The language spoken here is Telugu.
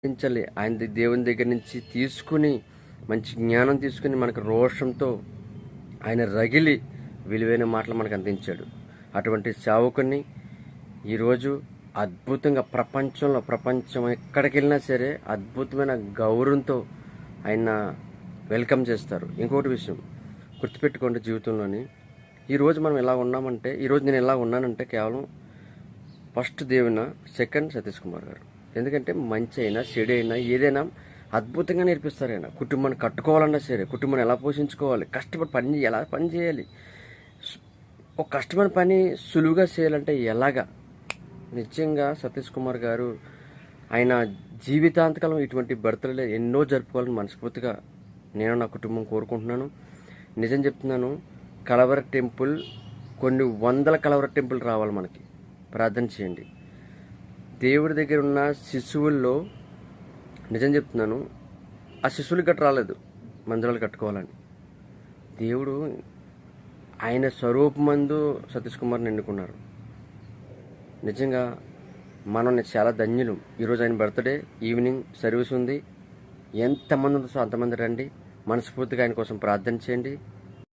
చించాలి ఆయన దేవుని దగ్గర నుంచి తీసుకుని మంచి జ్ఞానం తీసుకుని మనకు రోషంతో ఆయన రగిలి విలువైన మాటలు మనకు అందించాడు. అటువంటి సేవకుని ఈరోజు అద్భుతంగా ప్రపంచం ఎక్కడికి వెళ్ళినా సరే అద్భుతమైన గౌరవంతో ఆయన వెల్కమ్ చేస్తారు. ఇంకోటి విషయం గుర్తుపెట్టుకోండి, జీవితంలోని ఈరోజు మనం ఎలా ఉన్నామంటే, ఈరోజు నేను ఎలా ఉన్నానంటే కేవలం ఫస్ట్ దేవున, సెకండ్ సతీష్ కుమార్ గారు. ఎందుకంటే మంచి అయినా చెడు అయినా ఏదైనా అద్భుతంగా నేర్పిస్తారు. ఆయన కుటుంబాన్ని కట్టుకోవాలన్నా సరే, కుటుంబాన్ని ఎలా పోషించుకోవాలి, కష్టపడి ఎలా పని చేయాలి, ఒక కష్టమైన పని సులువుగా చేయాలంటే ఎలాగా, నిజంగా సతీష్ కుమార్ గారు ఆయన జీవితాంతకాలం ఇటువంటి బర్త్డేలు ఎన్నో జరుపుకోవాలని మనస్ఫూర్తిగా నేను నా కుటుంబం కోరుకుంటున్నాను. నిజం చెప్తున్నాను, కలవర టెంపుల్ కొన్ని వందల కలవర టెంపుల్ రావాలి. మనకి ప్రార్థన చేయండి. దేవుడి దగ్గర ఉన్న శిశువుల్లో నిజం చెప్తున్నాను, ఆ శిశువులు గట్ట రాలేదు మందిరాలు కట్టుకోవాలని. దేవుడు ఆయన స్వరూపమందు సతీష్ కుమార్ని ఎన్నుకున్నారు. నిజంగా మనం చాలా ధన్యులు. ఈరోజు ఆయన బర్త్డే, ఈవినింగ్ సర్వీస్ ఉంది. ఎంతమంది ఉందో అంతమంది రండి. మనస్ఫూర్తిగా ఆయన కోసం ప్రార్థన చేయండి.